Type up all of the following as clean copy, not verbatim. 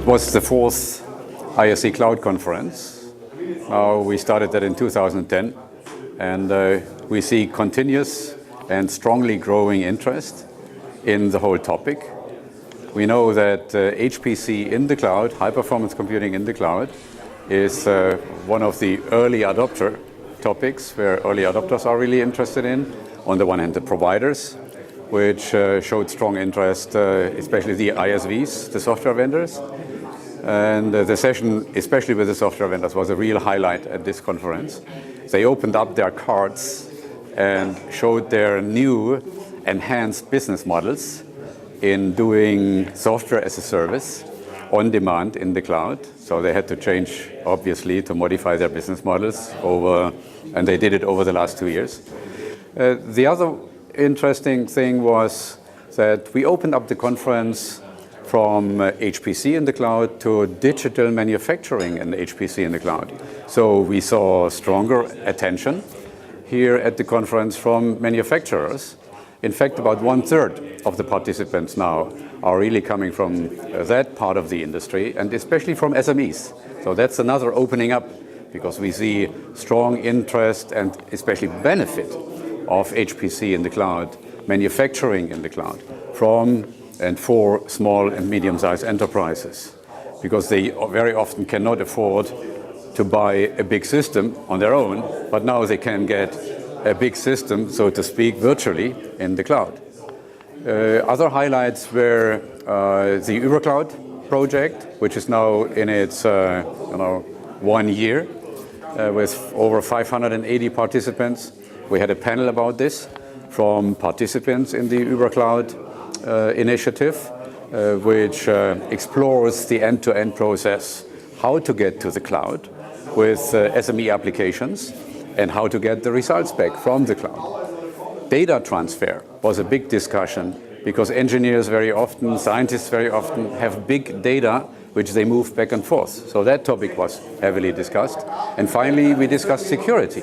was the fourth ISC Cloud Conference. We started that in 2010, and we see continuous and strongly growing interest in the whole topic. We know that HPC in the cloud, high-performance computing in the cloud, is one of the early adopter topics where early adopters are really interested in. On the one hand, the providers, which showed strong interest, especially the ISVs, the software vendors. And the session, especially with the software vendors, was a real highlight at this conference. They opened up their cards and showed their new enhanced business models in doing software as a service on demand in the cloud. So they had to change, obviously, to modify their business models and they did it over the last 2 years. The other interesting thing was that we opened up the conference from HPC in the cloud to digital manufacturing and HPC in the cloud. So we saw stronger attention here at the conference from manufacturers. In fact, about 1/3 of the participants now are really coming from that part of the industry, and especially from SMEs. So that's another opening up, because we see strong interest and especially benefit of HPC in the cloud, manufacturing in the cloud, from and for small and medium-sized enterprises, because they very often cannot afford to buy a big system on their own, but now they can get a big system, so to speak, virtually in the cloud. Other highlights were the UberCloud project, which is now in its 1 year with over 580 participants. We had a panel about this from participants in the UberCloud initiative, which explores the end-to-end process, how to get to the cloud with SME applications, and how to get the results back from the cloud. Data transfer was a big discussion, because engineers very often, scientists very often have big data which they move back and forth. So that topic was heavily discussed. And finally, we discussed security,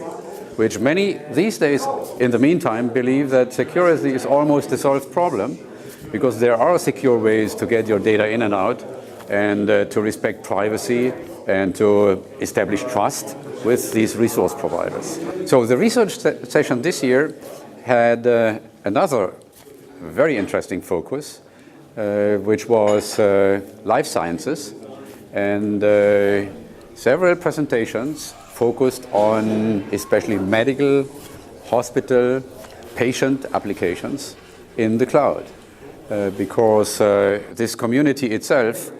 which many these days, in the meantime, believe that security is almost a solved problem, because there are secure ways to get your data in and out, and to respect privacy and to establish trust with these resource providers. So the research session this year had another very interesting focus, which was life sciences, and several presentations focused on especially medical, hospital, patient applications in the cloud, because this community itself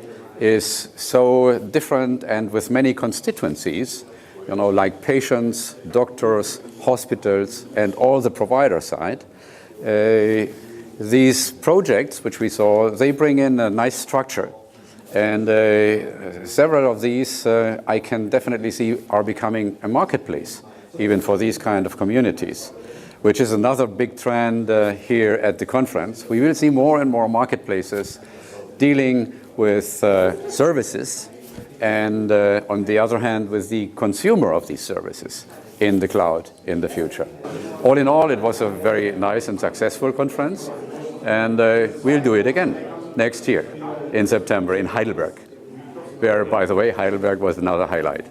is so different and with many constituencies, like patients, doctors, hospitals, and all the provider side. These projects, which we saw, they bring in a nice structure. And several of these I can definitely see are becoming a marketplace, even for these kind of communities, which is another big trend here at the conference. We will see more and more marketplaces dealing with services, and on the other hand, with the consumer of these services in the cloud in the future. All in all, it was a very nice and successful conference, and we'll do it again next year in September in Heidelberg, where, by the way, Heidelberg was another highlight.